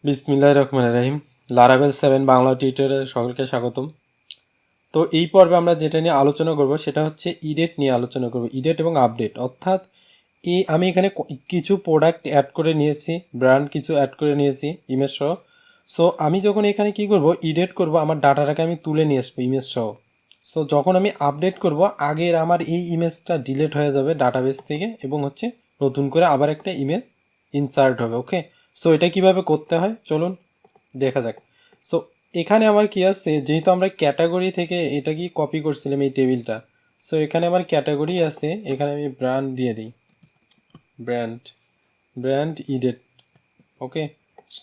বিসমিল্লাহির রহমানির রহিম। লারাভেল 7 বাংলা টিউটোরিয়ালে সকলকে স্বাগতম। তো এই পর্বে আমরা যেটা নিয়ে আলোচনা করব সেটা হচ্ছে ইডেট নিয়ে আলোচনা করব, ইডেট এবং আপডেট। অর্থাৎ আমি এখানে কিছু প্রোডাক্ট অ্যাড করে নিয়েছি, ব্র্যান্ড কিছু অ্যাড করে নিয়েছি ইমেজ সহ। সো আমি যখন এখানে কি করব, ইডেট করব, আমার ডাটাটাকে আমি তুলে নিয়ে আসবো ইমেজ সহ। সো যখন আমি আপডেট করব, আগের আমার এই ইমেজটা ডিলিট হয়ে যাবে ডাটাবেস থেকে এবং হচ্ছে নতুন করে আবার একটা ইমেজ ইনসার্ট হবে। ওকে, সো এটা কিভাবে করতে হয় চলুন দেখা যাক। সো এখানে আমার কি আছে, যেহেতু আমরা ক্যাটাগরি থেকে এটা কি কপি করছিলাম এই টেবিলটা। সো এখানে আমার ক্যাটাগরি আছে, এখানে আমি ব্র্যান্ড দিয়ে দিই, ব্র্যান্ড ইডেট। ওকে,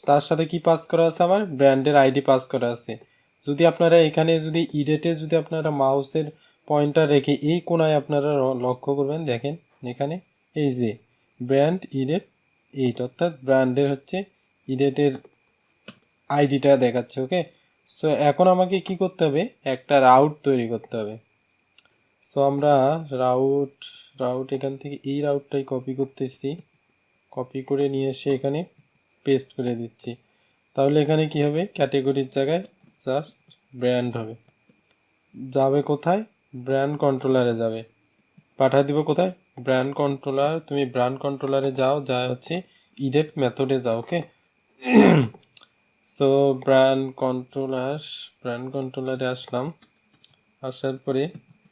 তার সাথে কি পাস করা আছে, আমার ব্র্যান্ডের আইডি পাস করা আছে। যদি আপনারা এখানে যদি ইডেটে যদি আপনারা মাউসের পয়েন্টার রেখে এই কোনায় আপনারা লক্ষ্য করবেন, দেখেন এখানে এই যে ব্র্যান্ড ইডেট 8, অর্থাৎ ব্র্যান্ডের হচ্ছে ইডেটের আইডিটা দেখাচ্ছে। ওকে, সো এখন আমাকে কি করতে হবে, একটা রাউট তৈরি করতে হবে। সো আমরা রাউট এখান থেকে এই রাউটটাই কপি করতেছি, কপি করে নিয়ে এসে এখানে পেস্ট করে দিচ্ছি। তাহলে এখানে কি হবে, ক্যাটাগরির জায়গায় জাস্ট ব্র্যান্ড হবে। যাবে কোথায়, ব্র্যান্ড কন্ট্রোলারে যাবে, পাঠিয়ে দিব কোথায়, ব্র্যান্ড কন্ট্রোলার। তুমি ব্র্যান্ড কন্ট্রোলারে যাও, যা হচ্ছে ইডেট মেথডে যাও। ওকে, সো ব্র্যান্ড কন্ট্রোলারে আসলাম। আসার পরে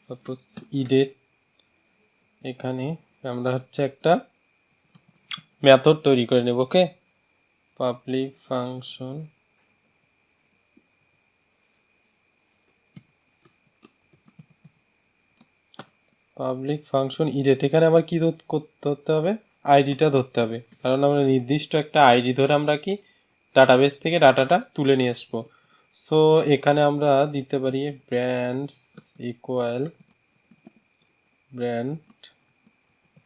সাপোজ ইডেট, এখানে আমরা হচ্ছে একটা মেথড তৈরি করে নেব। ওকে, পাবলিক ফাংশন ইডেট। এখানে আমার কি ধরতে হবে, আইডিটা ধরতে হবে, কারণ আমরা নির্দিষ্ট একটা আইডি ধরে আমরা কি ডাটাবেস থেকে ডাটাটা তুলে নিয়ে আসবো। সো এখানে আমরা দিতে পারি ব্র্যান্ডস ইকুয়াল ব্র্যান্ড,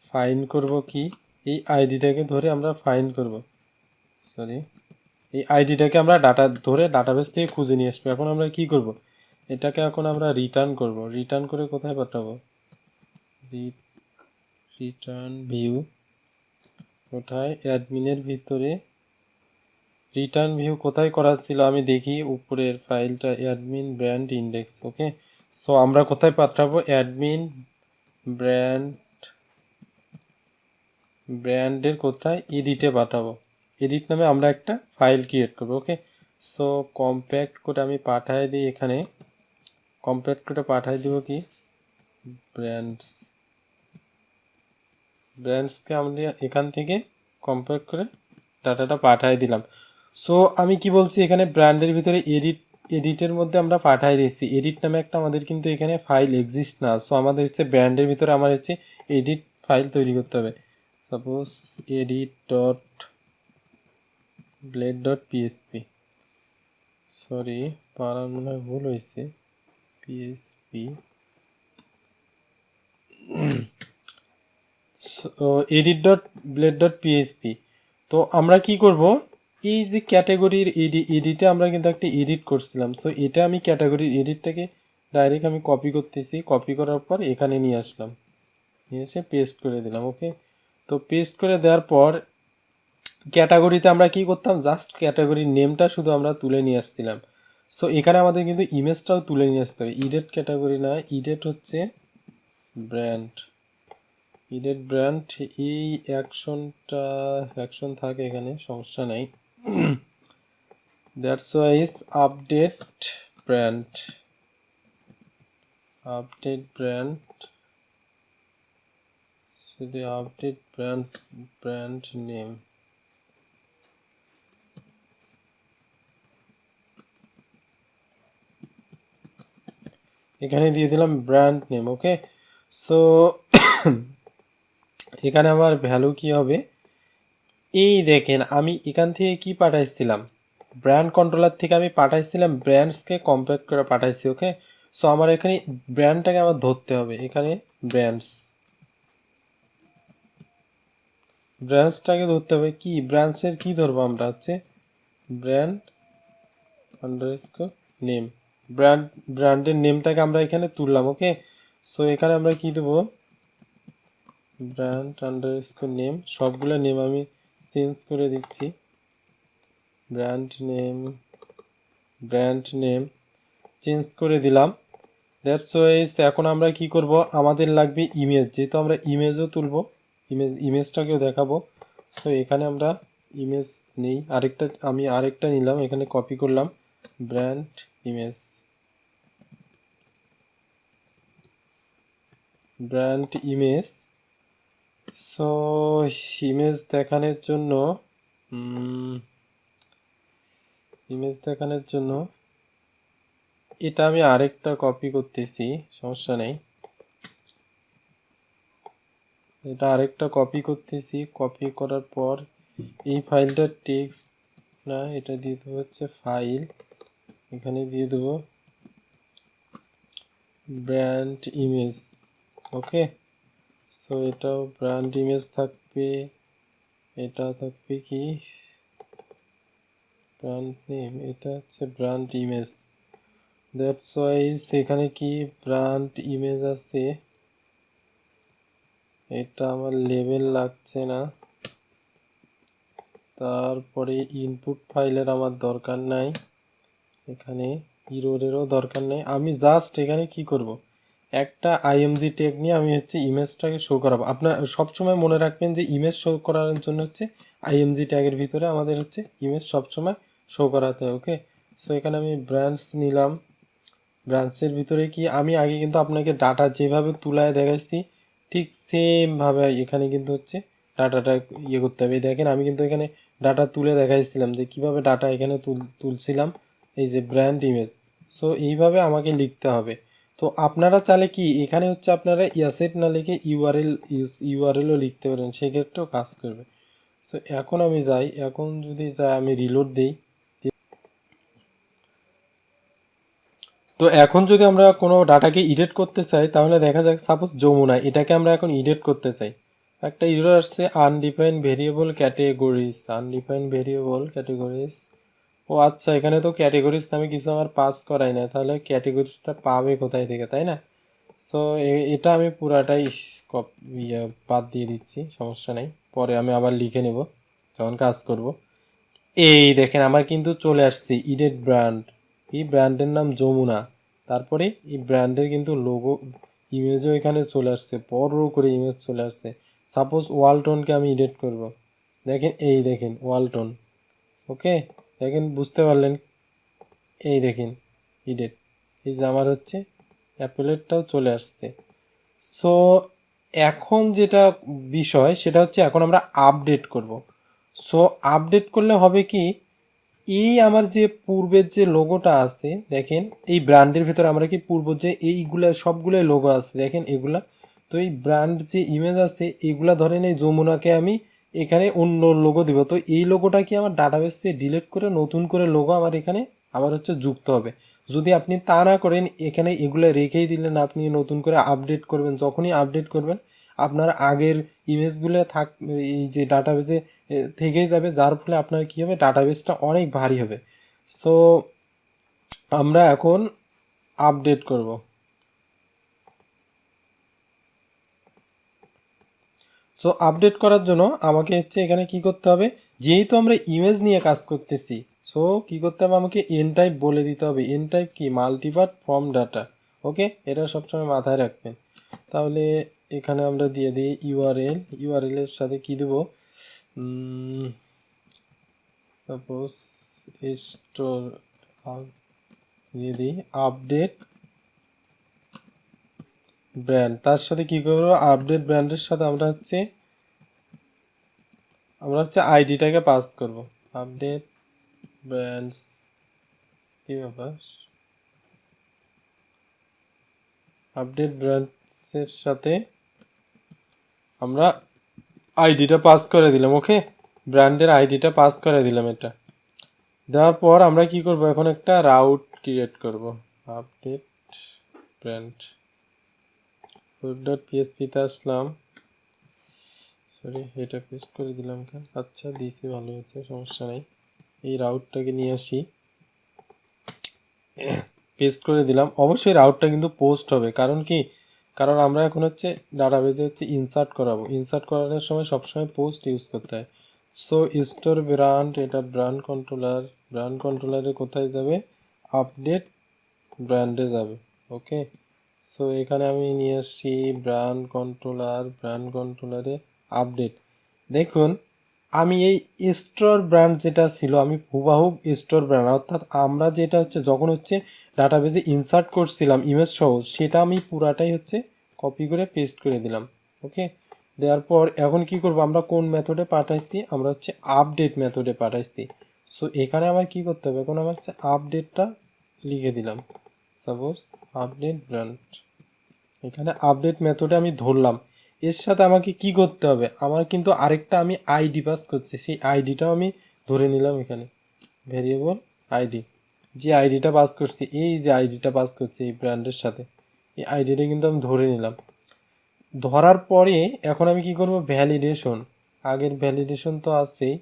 ফাইন করব কি, এই আইডিটাকে ধরে আমরা ফাইন করব, এই আইডিটাকে আমরা ডাটাবেস থেকে খুঁজে নিয়ে আসবো। এখন আমরা কি করব, এটাকে এখন আমরা রিটার্ন করব। রিটার্ন করে কোথায় পাঠাবো, রিটার্ন ভিউ, কোথায়, অ্যাডমিনের ভিতরে রিটার্ন ভিউ কোথায় করা ছিল আমি দেখি, উপরের ফাইলটা অ্যাডমিন ব্র্যান্ড ইন্ডেক্স। ওকে, সো আমরা কোথায় পাঠাবো, অ্যাডমিন ব্র্যান্ডের কোথায়, এডিটে পাঠাবো। এডিট নামে আমরা একটা ফাইল ক্রিয়েট করবো। ওকে, সো কম্প্যাক্ট করে আমি পাঠিয়ে দিই, এখানে কম্প্যাক্ট করে পাঠিয়ে দিব কি ব্র্যান্ডসকে আমরা এখান থেকে কম্প্যাক্ট করে ডাটাটা পাঠিয়ে দিলাম। সো আমি কি বলছি, এখানে ব্র্যান্ডের ভিতরে এডিটের মধ্যে আমরা পাঠিয়ে দিচ্ছি। এডিট নামে একটা আমাদের কিন্তু এখানে ফাইল এক্সিস্ট না। সো আমাদের হচ্ছে ব্র্যান্ডের ভিতরে আমার হচ্ছে এডিট ফাইল তৈরি করতে হবে। সাপোজ edit.blade.php, সরি পারার মনে হয় ভুল হয়েছে, পিএসপি, edit.blade.php। তো আমরা কি করব, এই যে ক্যাটাগরির এডিটে আমরা কিন্তু একটা এডিট করছিলাম। সো এটা আমি ক্যাটাগরির এডিটটাকে ডাইরেক্ট আমি কপি করতেছি, কপি করার পর এখানে নিয়ে আসলাম, নিয়ে এসে পেস্ট করে দিলাম। ওকে, তো পেস্ট করে দেওয়ার পর ক্যাটাগরিতে আমরা কি করতাম, জাস্ট ক্যাটাগরির নেমটা শুধু আমরা তুলে নিয়ে আসছিলাম। সো এখানে আমাদের কিন্তু ইমেজটাও তুলে নিয়ে আসতে হবে। ইডেট ক্যাটাগরি না, ইডেট হচ্ছে ব্র্যান্ড, এই অ্যাকশন থাকে এখানে, সমস্যা নাই। That's why is update brand শুধু আপডেট ব্র্যান্ড নেম। এখানে দিয়ে দিলাম ব্র্যান্ড নেম। ওকে, সো এখানে আমার ভ্যালু কি হবে, এই দেখেন আমি এখান থেকে কি পাঠাইছিলাম, ব্র্যান্ড কন্ট্রোলার থেকে আমি পাঠাইছিলাম ব্র্যান্ডসকে কম্প্যাক্ট করে পাঠাইছি। ওকে, সো আমার এখানে ব্র্যান্ডটাকে আমার ধরতে হবে, এখানে ব্র্যান্ডসটাকে ধরতে হবে। কি ব্র্যান্ডসের কি ধরবো আমরা, হচ্ছে ব্র্যান্ড আন্ডারস্কোর নেম, ব্র্যান্ডের নেমটাকে আমরা এখানে তুললাম। ওকে, সো এখানে আমরা কি দেবো, ব্র্যান্ড আন্ডারস্কোর নেম, সবগুলো নেম আমি চেঞ্জ করে দিচ্ছি। ব্র্যান্ড নেম চেঞ্জ করে দিলাম। দ্যাটস ওয়াইজ এখন আমরা কি করব, আমাদের লাগবে ইমেজ, যেহেতু আমরা ইমেজও তুলব, ইমেজটাকেও দেখাবো। সো এখানে আমরা ইমেজ নেই, আমি আরেকটা নিলাম, এখানে কপি করলাম ব্র্যান্ড ইমেজ। সো ইমেজ দেখানোর জন্য এটা আমি আরেকটা কপি করতেছি, সমস্যা নেই। এটা আরেকটা কপি করতেছি, কপি করার পর এই ফাইলটা টেক্সট না, এটা দিয়ে দেবো হচ্ছে ফাইল, এখানে দিয়ে দেবো ব্র্যান্ড ইমেজ। ওকে, সো এটাও ব্র্যান্ড ইমেজ থাকবে, এটা থাকবে কি ব্র্যান্ড নেম, এটা হচ্ছে ব্র্যান্ড ইমেজ। দ্যাটস ওয়াইজ এখানে কি ব্র্যান্ড ইমেজ আছে, এটা আমার লেভেল লাগছে না। তারপরে ইনপুট ফাইলের আমার দরকার নাই, এখানে ইরোরেরও দরকার নেই। আমি জাস্ট এখানে কি করব, একটা আইএমজি ট্যাগ নিয়ে আমি হচ্ছে ইমেজটাকে শো করাবো। আপনার সবসময় মনে রাখবেন যে ইমেজ শো করার জন্য হচ্ছে আইএমজি ট্যাগের ভিতরে আমাদের হচ্ছে ইমেজ সবসময় শো করাতে হয়। ওকে, সো এখানে আমি ব্রাঞ্চ নিলাম, ব্রাঞ্চের ভিতরে কি আমি আগে কিন্তু আপনাকে ডাটা যেভাবে তুলায় দেখাইছি ঠিক সেমভাবে এখানে কিন্তু হচ্ছে ডাটাটা করতে হবে। দেখেন আমি কিন্তু এখানে ডাটা তুলে দেখাইছিলাম যে কিভাবে ডাটা এখানে তুলছিলাম, এই যে ব্র্যান্ড ইমেজ। সো এইভাবে আমাকে লিখতে হবে। তো আপনারা চাইলে কি এখানে হচ্ছে আপনারা অ্যাসেট না লিখে ইউআরএলও লিখতে পারেন, সেক্ষেত্রেও কাজ করবে। সো এখন আমি যাই, আমি রিলোড দিই। তো এখন যদি আমরা কোনো ডাটাকে এডিট করতে চাই, তাহলে দেখা যাক সাপোজ যমুনা, এটাকে আমরা এখন এডিট করতে চাই। একটা এরর আসছে আনডিফাইন্ড ভেরিয়েবল ক্যাটেগরিজ। ও আচ্ছা, এখানে তো ক্যাটেগরিজ নামে কিছু আমার পাস করাই না, তাহলে ক্যাটেগরিজটা পাবে কোথায় থেকে, তাই না? সো এটা আমি পুরাটাই বাদ দিয়ে দিচ্ছি, সমস্যা নেই, পরে আমি আবার লিখে নেব যখন কাজ করব। এই দেখেন আমার কিন্তু চলে আসছে ইডেট ব্র্যান্ড, এই ব্র্যান্ডের নাম যমুনা, তারপরে এই ব্র্যান্ডের কিন্তু লোগো ইমেজও এখানে চলে আসছে, বড় করে ইমেজ চলে আসছে। সাপোজ ওয়ালটনকে আমি এডিট করব, দেখেন এই দেখেন ওয়ালটন। ওকে, দেখেন বুঝতে পারলেন, এই দেখেন এডিট, এই যে আমার হচ্ছে অ্যাপেলেরটাও চলে আসছে। সো এখন যেটা বিষয় সেটা হচ্ছে এখন আমরা আপডেট করব। সো আপডেট করলে হবে কি, এই আমার যে পূর্বের যে লোগোটা আছে দেখেন, এই ব্র্যান্ডের ভিতরে আমরা কি পূর্ব যে এইগুলা সবগুলোই লোগো আছে দেখেন এগুলা, তো এই ব্র্যান্ড যে ইমেজ আছে এইগুলা ধরেন এই যমুনাকে আমি এখানে অন্য লোগো দিব, তো এই লোগোটা কি আমার ডাটাবেস থেকে ডিলিট করে নতুন করে লোগো আমার এখানে আবার হচ্ছে যুক্ত হবে। যদি আপনি তা না করেন, এখানে এগুলো রেখেই দিলেন, আপনি নতুন করে আপডেট করবেন, যখনই আপডেট করবেন আপনার আগের ইমেজগুলো এই যে ডাটাবেসে থেকেই যাবে, যার ফলে আপনার কী হবে, ডাটাবেসটা অনেক ভারী হবে। সো আমরা এখন আপডেট করব। সো আপডেট করার জন্য আমাকে হচ্ছে এখানে কি করতে হবে, যেহেতু আমরা ইমেজ নিয়ে কাজ করতেছি, সো কি করতে হবে, আমাকে এন টাইপ বলে দিতে হবে। এন টাইপ কি, মাল্টিপার্ট ফর্ম ডাটা। ওকে, এটা সবসময় মাথায় রাখবেন। তাহলে এখানে আমরা দিয়ে দিই ইউআরএল এর সাথে কি দেব, সাপোজ স্টোর দিয়ে দিই আপডেট ব্র্যান্ড, তার সাথে কি করবো, আপডেট ব্র্যান্ডের সাথে আমরা হচ্ছে আইডিটাকে পাস করব। আপডেট ব্র্যান্ডস, কি ব্যাপার, আপডেট ব্র্যান্ডসের সাথে আমরা আইডিটা পাস করে দিলাম। ওকে, ব্র্যান্ডের আইডিটা পাস করে দিলাম। এটা দেওয়ার পর আমরা কি করব, এখন একটা রাউট ক্রিয়েট করব। আপডেট ব্র্যান্ড .php-তে আসলাম, সরি এটা পেস্ট করে দিলাম কেন, আচ্ছা দিয়েছি, ভালো হয়েছে, সমস্যা নেই। এই রাউটটাকে নিয়ে আসি, পেস্ট করে দিলাম। অবশ্যই রাউটটা কিন্তু পোস্ট হবে, কারণ কি, কারণ আমরা এখন হচ্ছে ডাটাবেজে হচ্ছে ইনসার্ট করাবো, ইনসার্ট করানোর সময় সবসময় পোস্ট ইউজ করতে হয়। সো স্টোর ব্র্যান্ড, এটা ব্র্যান্ড কন্ট্রোলারে কোথায় যাবে, আপডেট ব্র্যান্ডে যাবে। ওকে, সো এখানে আমি নিয়ে আসছি ব্র্যান্ড কন্ট্রোলারে আপডেট। দেখুন আমি এই স্টোর ব্র্যান্ড যেটা ছিল আমি হুবাহুব স্টোর ব্র্যান্ড, অর্থাৎ আমরা যেটা হচ্ছে যখন হচ্ছে ডাটাবেজে ইনসার্ট করছিলাম ইমেজ সহ, সেটা আমি পুরাটাই হচ্ছে কপি করে পেস্ট করে দিলাম। ওকে, দেওয়ার পর এখন কি করব, আমরা কোন মেথডে পাঠাইছি, আমরা হচ্ছে আপডেট মেথডে পাঠাইছি। সো এখানে আমার কি করতে হবে, এখন আমার হচ্ছে আপডেটটা লিখে দিলাম, সাপোজ আপডেট ব্র্যান্ড। এখানে আপডেট মেথডে আমি ধরলাম। এর সাথে আমাকে কি করতে হবে, আমার কিন্তু আরেকটা আমি আইডি পাস করছি, সেই আইডিটাও আমি ধরে নিলাম এখানে, ভেরিয়েবল আইডি। যে আইডিটা পাস করছি, এই যে আইডিটা পাস করছি এই ব্র্যান্ডের সাথে, এই আইডিটা কিন্তু আমি ধরে নিলাম। ধরার পরে এখন আমি কি করব, ভ্যালিডেশন। আগের ভ্যালিডেশন তো আছেই,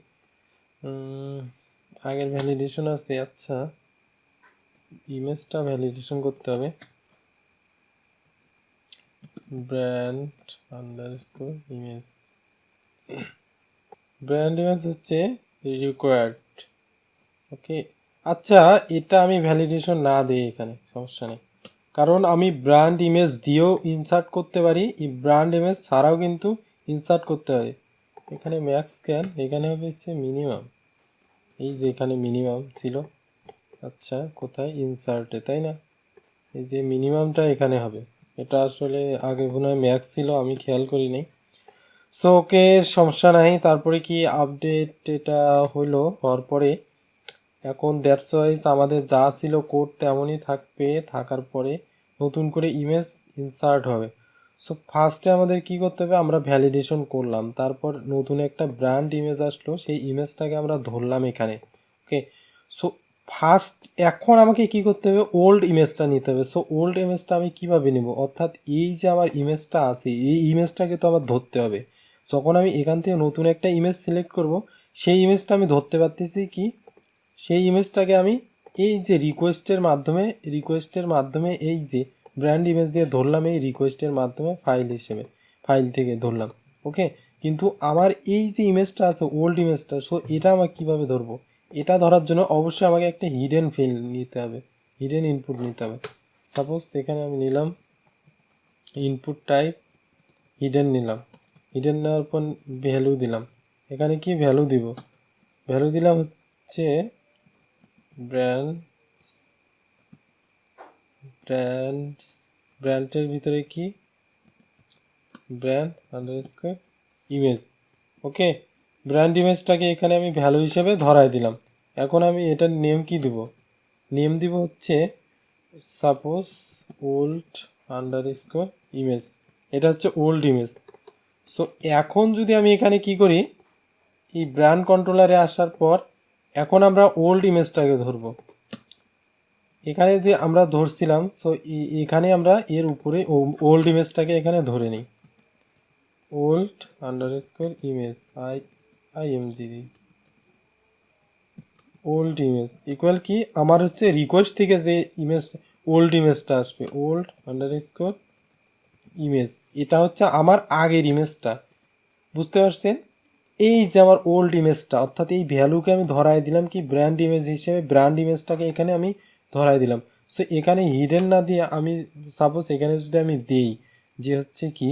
আগের ভ্যালিডেশন আছে। আচ্ছা, ইমেজটা ভ্যালিডেশন করতে হবে, brand underscore image. Brand image হচ্ছে রিকোয়ার্ড। ওকে, আচ্ছা এটা আমি ভ্যালিডেশন না দিই এখানে, সমস্যা নেই, কারণ আমি ব্র্যান্ড ইমেজ দিয়েও ইনসার্ট করতে পারি, এই ব্র্যান্ড ইমেজ ছাড়াও কিন্তু ইনসার্ট করতে পারি। এখানে ম্যাক্স ক্যান, এখানে হবে হচ্ছে মিনিমাম, এই যে এখানে মিনিমাম ছিল। আচ্ছা কোথায়, ইনসার্টে, তাই না, এই যে মিনিমামটা এখানে হবে। এটা আসলে আগে মনে হয় ম্যাক্স ছিল, আমি খেয়াল করি নাই। সো ওকে, সমস্যা নাই। তারপরে কি আপডেট এটা হইলো, হওয়ার পরে এখন দ্যাটস ওয়াইজ আমাদের যা ছিল কোড তেমনই থাকবে, থাকার পরে নতুন করে ইমেজ ইনসার্ট হবে। সো ফার্স্টে আমাদের কি করতে হবে, আমরা ভ্যালিডেশন করলাম, তারপর নতুন একটা ব্র্যান্ড ইমেজ আসলো, সেই ইমেজটাকে আমরা ধরলাম এখানে। ওকে, সো ফার্স্ট এখন আমাকে কি করতে হবে, ওল্ড ইমেজটা নিতে হবে। সো ওল্ড ইমেজটা আমি কিভাবে নেব, অর্থাৎ এই যে আমার ইমেজটা আছে এই ইমেজটাকে তো আমার ধরতে হবে। যখন আমি এখান থেকে নতুন একটা ইমেজ সিলেক্ট করব, সেই ইমেজটা আমি ধরতে পারতেছি কি, সেই ইমেজটাকে আমি এই যে রিকোয়েস্টের মাধ্যমে এই যে ব্র্যান্ড ইমেজ দিয়ে ধরলাম, এই রিকোয়েস্টের মাধ্যমে ফাইল থেকে ধরলাম। ওকে, কিন্তু আমার এই যে ইমেজটা আছে ওল্ড ইমেজটা, সো এটা আমার কিভাবে ধরবো, এটা ধরার জন্য অবশ্যই আমাকে একটা হিডেন ফিল্ড নিতে হবে, হিডেন ইনপুট নিতে হবে। সাপোজ এখানে আমি নিলাম ইনপুট টাইপ হিডেন নিলাম, হিডেন নেওয়ার পর ভ্যালু দিলাম। এখানে কি ভ্যালু দিব, ভ্যালু দিলাম হচ্ছে ব্র্যান্ড ব্র্যান্ডের ভিতরে কি, ব্র্যান্ড আন্ডারস্কোর ইমেজ। ওকে, ব্র্যান্ড ইমেজটাকে এখানে আমি ভ্যালু হিসেবে ধরাই দিলাম। এখন আমি এটার নেম কি দিব, নেম দিব হচ্ছে সাপোজ ওল্ড আন্ডারস্কোর ইমেজ, এটা হচ্ছে ওল্ড ইমেজ। সো এখন যদি আমি এখানে কি করি, এই ব্র্যান্ড কন্ট্রোলারে আসার পর এখন আমরা ওল্ড ইমেজটাকে ধরবো, এখানে যে আমরা ধরছিলাম। সো এখানে আমরা এর উপরে ওল্ড ইমেজটাকে এখানে ধরে নিই, old underscore image IMG, old image equal কি, আমার হচ্ছে রিকোয়েস্ট থেকে যে ইমেজ ওল্ড ইমেজটা আসবে, ওল্ড আন্ডারস্কোর ইমেজ, এটা হচ্ছে আমার আগের ইমেজটা, বুঝতে পারছেন। এই যে আমার ওল্ড ইমেজটা, অর্থাৎ এই ভ্যালুকে আমি ধরাই দিলাম কি ব্র্যান্ড ইমেজ হিসেবে, ব্র্যান্ড ইমেজটাকে এখানে আমি ধরাই দিলাম। সো এখানে হিডেন না দিয়ে আমি সাপোজ এখানে যদি আমি দিই যে হচ্ছে কি,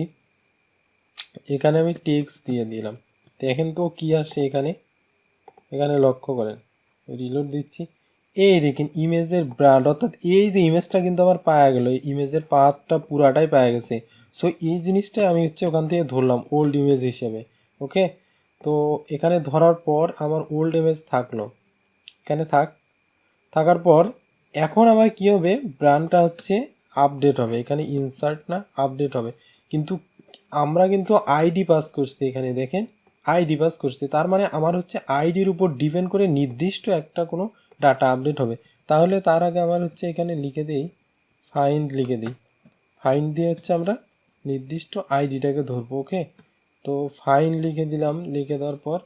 এখানে আমি টেক্সট দিয়ে দিলাম, দেখেন তো কি আসে এখানে, এখানে লক্ষ্য করেন, রিলোড দিচ্ছি, এই দেখেন ইমেজের ব্র্যান্ড, অর্থাৎ এই যে ইমেজটা কিন্তু আমার পাওয়া গেল, এই ইমেজের পাথটা পুরাটাই পাওয়া গেছে। সো এই জিনিসটাই আমি হচ্ছে ওখান থেকে ধরলাম ওল্ড ইমেজ হিসেবে। ওকে, তো এখানে ধরার পর আমার ওল্ড ইমেজ থাকলো, এখানে থাকার পর এখন আমার কি হবে, ব্র্যান্ডটা হচ্ছে আপডেট হবে, এখানে ইনসার্ট না আপডেট হবে। কিন্তু আমরা কিন্তু আইডি পাস করছি, এখানে দেখেন আইডি পাস করছি, তার মানে আমার হচ্ছে আইডির উপর ডিপেন্ড করে নির্দিষ্ট একটা কোনো ডাটা আপডেট হবে। তাহলে তার আগে আমার হচ্ছে এখানে লিখে দিই ফাইন্ড, লিখে দিই ফাইন্ড দিয়ে হচ্ছে আমরা নির্দিষ্ট আইডিটাকে ধরবো। ওকে, তো ফাইন লিখে দিলাম, লিখে দেওয়ার পর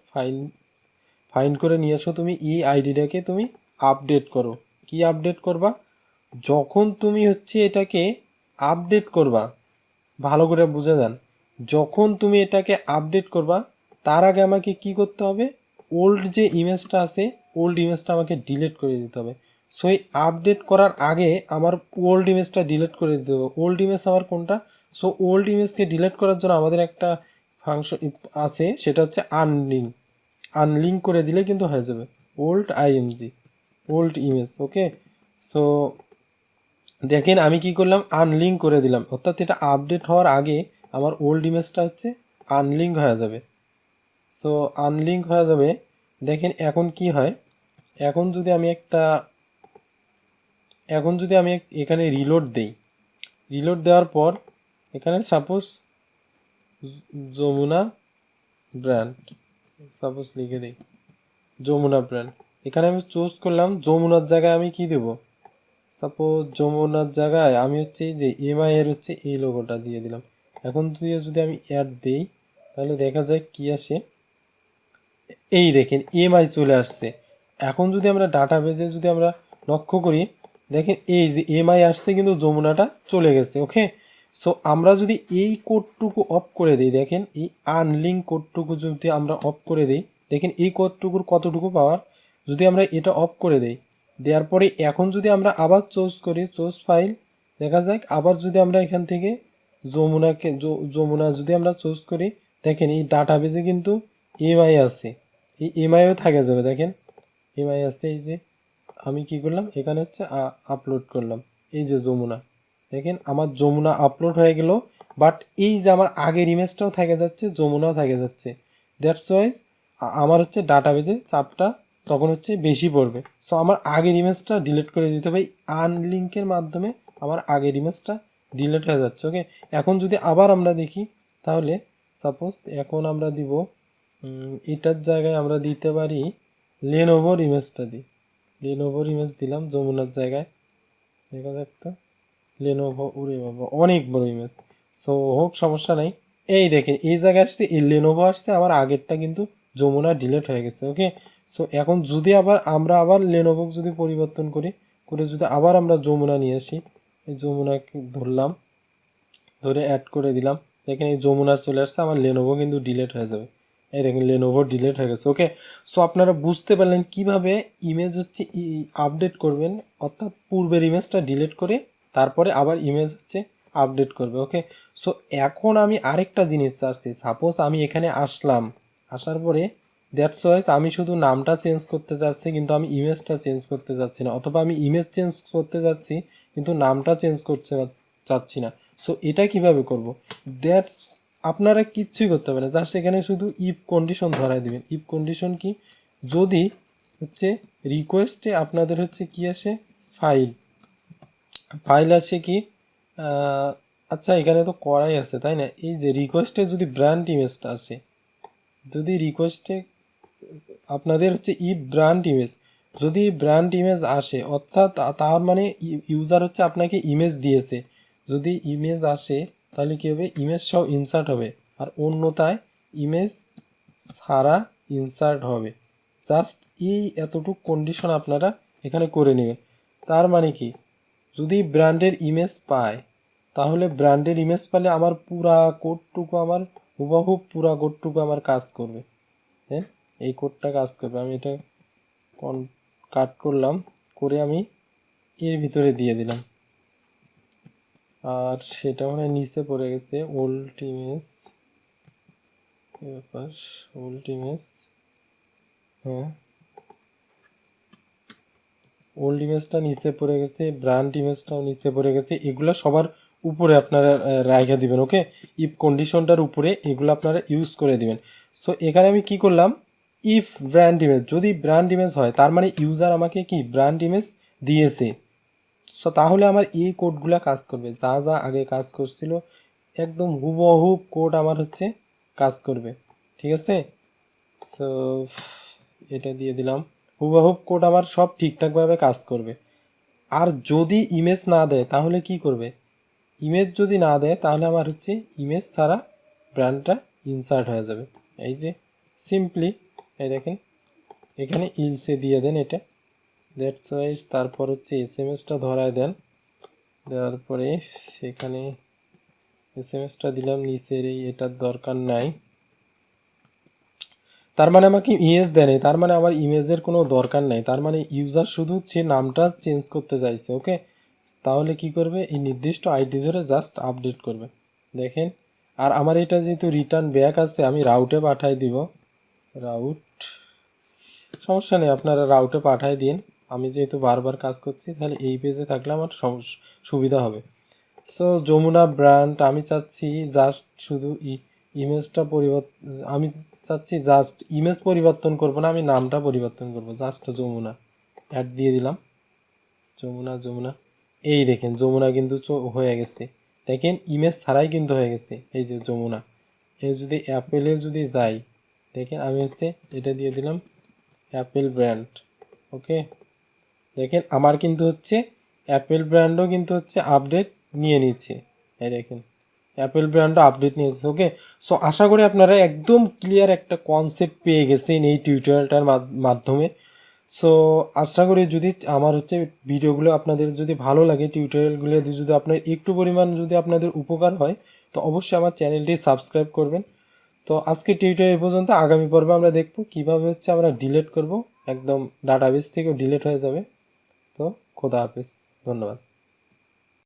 ফাইন্ড করে নিয়ে এসো তুমি, এই আইডিটাকে তুমি আপডেট করো। কি আপডেট করবা, যখন তুমি হচ্ছে এটাকে আপডেট করবা, ভালো করে বুঝে যান, যখন তুমি এটাকে আপডেট করবা তার আগে আমাকে কি করতে হবে, ওল্ড যে ইমেজটা আছে ওল্ড ইমেজটা আমাকে ডিলিট করে দিতে হবে। সো এই আপডেট করার আগে আমার ওল্ড ইমেজটা ডিলিট করে দিতে হবে। ওল্ড ইমেজ আমার কোনটা? সো ওল্ড ইমেজকে ডিলিট করার জন্য আমাদের একটা ফাংশন আছে, সেটা হচ্ছে আনলিঙ্ক। আনলিঙ্ক করে দিলে কিন্তু হয়ে যাবে ওল্ড আইএমজি, ওল্ড ইমেজ। ওকে, সো দেখেন আমি কি করলাম, আনলিঙ্ক করে দিলাম, অর্থাৎ এটা আপডেট হওয়ার আগে আমার ওল্ড ইমেজটা হচ্ছে আনলিঙ্ক হয়ে যাবে। সো আনলিঙ্ক হয়ে যাবে। দেখেন এখন কি হয়, এখন যদি আমি এখানে রিলোড দেই, রিলোড দেওয়ার পর এখানে সাপোজ যমুনা ব্র্যান্ড সাপোজ লিখে দিই, যমুনা ব্র্যান্ড। এখানে আমি চুজ করলাম যমুনার জায়গায় আমি কি দেব, সাপোজ যমুনার জায়গায় আমি হচ্ছে এই যে এমআই এর হচ্ছে এই লোগোটা দিয়ে দিলাম। এখন যদি আমি অ্যাড দিই তাহলে দেখা যায় কি আসে, এই দেখেন এমআই চলে আসছে। এখন যদি আমরা ডাটাবেজে যদি আমরা লক্ষ্য করি, দেখেন এই যে এমআই আসছে কিন্তু যমুনাটা চলে গেছে। ওকে, সো আমরা যদি এই কোডটুকু অফ করে দিই, দেখেন এই আনলিঙ্ক কোডটুকু যদি আমরা অফ করে দিই, দেখেন এই কোডটুকুর কতটুকু পাওয়ার, যদি আমরা এটা অফ করে দিই, দেওয়ার পরে এখন যদি আমরা আবার চুজ করি, চুজ ফাইল, দেখা যাক আবার যদি আমরা এখান থেকে যমুনা যদি আমরা চুজ করি, দেখেন এই ডাটাবেজে কিন্তু এমআই আছে, এই এমআইও থাকে যাবে। দেখেন এমআই আছে, এই যে আমি কি করলাম এখানে হচ্ছে আপলোড করলাম, এই যে যমুনা, দেখেন আমার যমুনা আপলোড হয়ে গেল। বাট এই যে আমার আগের ইমেজটাও থেকে যাচ্ছে, যমুনাও থেকে যাচ্ছে। দ্যাটস ওয়াইজ আমার হচ্ছে ডাটাবেজে চাপটা তখন হচ্ছে বেশি পড়বে। সো আমার আগের ইমেজটা ডিলিট করে দিতে হবে, আনলিঙ্কের মাধ্যমে আমার আগের ইমেজটা ডিলিট হয়ে যাচ্ছে। ওকে, এখন যদি আবার আমরা দেখি তাহলে সাপোজ এখন আমরা দিব এটার জায়গায় আমরা দিতে পারি লেনোভোর ইমেজটা দিই, লেনোভোর ইমেজ দিলাম যমুনার জায়গায়, দেখা যাক তো লেনোভো, উড়ে বাবা অনেক বড় ইমেজ। সো হোক, সমস্যা নাই। এই দেখেন এই জায়গায় আসছে এই লেনোভো আসছে, আমার আগেরটা কিন্তু যমুনা ডিলিট হয়ে গেছে। ওকে, সো এখন যদি আমরা আবার লেনোভো যদি পরিবর্তন করি, করে যদি আবার আমরা যমুনা নিয়ে আসি, এই যমুনাকে ধরলাম, ধরে অ্যাড করে দিলাম, দেখেন এই যমুনা চলে আসছে, আমার লেনোভো কিন্তু ডিলিট হয়ে যাবে। এই দেখেন লেনোভো ডিলিট হয়ে গেছে। ওকে, সো আপনারা বুঝতে পারলেন কিভাবে ইমেজ হচ্ছে আপডেট করবেন, অর্থাৎ পূর্বের ইমেজটা ডিলিট করে তারপরে আবার ইমেজ হচ্ছে আপডেট করবে। ওকে, সো এখন আমি আরেকটা জিনিস চাচ্ছি, সাপোজ আমি এখানে আসলাম, আসার পরে দ্যাটস ওয়াইজ আমি শুধু নামটা চেঞ্জ করতে চাচ্ছি কিন্তু আমি ইমেজটা চেঞ্জ করতে চাচ্ছি না, অথবা আমি ইমেজ চেঞ্জ করতে যাচ্ছি কিন্তু নামটা চেঞ্জ করতে চাচ্ছি না। সো এটা কিভাবে করব, দ্যাটস আপনারা কিচ্ছুই করতে পারেন, জাস্ট এখানে শুধু ইফ কন্ডিশন ধরাই দিবেন। ইফ কন্ডিশন কি, যদি হচ্ছে রিকোয়েস্টে আপনাদের হচ্ছে কি আসে, ফাইল ফাইল আসে কি, আচ্ছা এখানে তো করাই আছে তাই না, এই যে রিকোয়েস্টে যদি ব্র্যান্ড ইমেজটা আসে, যদি রিকোয়েস্টে আপনাদের হচ্ছে ব্র্যান্ড ইমেজ, যদি ব্র্যান্ড ইমেজ আসে, অর্থাৎ তার মানে ইউজার হচ্ছে আপনাকে ইমেজ দিয়েছে, যদি ইমেজ আসে তাহলে কী হবে, ইমেজ সহ ইনসার্ট হবে, আর অন্যথায় ইমেজ ছাড়া ইনসার্ট হবে। জাস্ট এই এতটুকু কন্ডিশন আপনারা এখানে করে নেবেন। তার মানে কি, যদি ব্র্যান্ডের ইমেজ পায় তাহলে ব্র্যান্ডের ইমেজ পেলে আমার পুরা কোডটুকু আমার হুবহু পুরা কোডটুকু আমার কাজ করবে। হ্যাঁ, এই কোডটা কাজ করবে। আমি এটা কাট করলাম, করে আমি এর ভিতরে দিয়ে দিলাম, আর সেটা মানে নিচে পড়ে গেছে ওল্ড ইমেজ, ওল্ড ইমেজ, হ্যাঁ ওল্ড ইমেজটা নিচে পড়ে গেছে, ব্র্যান্ড ইমেজটাও নিচে পড়ে গেছে, এগুলো সবার উপরে আপনারা রাইখা দিবেন। ওকে, ইফ কন্ডিশনটার উপরে এগুলো আপনারা ইউজ করে দিবেন। সো এখানে আমি কি করলাম, ইফ ব্র্যান্ড ইমেজ, যদি ব্র্যান্ড ইমেজ হয় তার মানে ইউজার আমাকে কি ব্র্যান্ড ইমেজ দিয়েছে। সো তাহলে আমার এই কোডগুলো কাজ করবে, যা যা আগে কাজ করছিল একদম হুবহু কোড আমার হচ্ছে কাজ করবে। ঠিক আছে, সো এটা দিয়ে দিলাম, হুবহু কোড আমার সব ঠিকঠাকভাবে কাজ করবে। আর যদি ইমেজ না দেয় তাহলে কি করবে, ইমেজ যদি না দেয় তাহলে আমার হচ্ছে ইমেজ ছাড়া ব্র্যান্ডটা ইনসার্ট হয়ে যাবে। এই যে সিম্পলি এই দেখেন এখানে ইলসে দিয়ে দেন এটা, দ্যাটস ওয়াইজ, তারপর হচ্ছে এসএমএসটা ধরায় দেন, দেওয়ার পরে সেখানে এসএমএসটা দিলাম, নিচের এই এটার দরকার নাই, তার মানে আমাকে ইমেজ দেয় নাই, তার মানে আমার ইমেজের কোনো দরকার নেই, তার মানে ইউজার শুধু সে নামটা চেঞ্জ করতে চাইছে। ওকে, তাহলে কি করবে, এই নির্দিষ্ট আইডি ধরে জাস্ট আপডেট করবে। দেখেন, আর আমার এটা যেহেতু রিটার্ন ব্যাক আছে, আমি রাউটে পাঠাই দিব। রাউট, সমস্যা নেই, আপনারা রাউটে পাঠাই দিন। আমি যেহেতু বারবার কাজ করছি, তাহলে এই পেজে থাকলে আমার সুবিধা হবে। সো যমুনা ব্র্যান্ড আমি চাচ্ছি জাস্ট শুধু ইমেজটা পরিবর্তন, আমি চাচ্ছি জাস্ট ইমেজ পরিবর্তন করব না, আমি নামটা পরিবর্তন করব, জাস্ট যমুনা অ্যাড দিয়ে দিলাম। যমুনা যমুনা, এই দেখেন যমুনা কিন্তু হয়ে গেছে। দেখেন ইমেজ ছাড়াই কিন্তু হয়ে গেছে, এই যে যমুনা। এই যদি অ্যাপেলে যদি যাই, দেখেন আমি এটা দিয়ে দিলাম অ্যাপেল ব্র্যান্ড। ওকে, দেখেন আমার কিন্তু অ্যাপেল ব্র্যান্ডও কিন্তু আপডেট নিয়ে নিচ্ছে। এই দেখেন অ্যাপেল ব্র্যান্ডও আপডেট নিয়েছে। ওকে, সো আশা করি আপনারা একদম ক্লিয়ার একটা কনসেপ্ট পেয়ে গেছেন এই টিউটোরিয়ালটার মাধ্যমে। সো আশা করি যদি আমার ভিডিওগুলো আপনাদের যদি ভালো লাগে, টিউটোরিয়ালগুলো যদি আপনার একটু পরিমাণ যদি আপনাদের উপকার হয়, তো অবশ্যই আমার চ্যানেলটি সাবস্ক্রাইব করবেন। তো আজকে টিউটোরিয়াল পর্যন্ত, আগামী পর্বে আমরা দেখব কীভাবে আমরা ডিলিট করব, একদম ডাটাবেস থেকেও ডিলিট হয়ে যাবে। তো খোদা হাফেজ, ধন্যবাদ।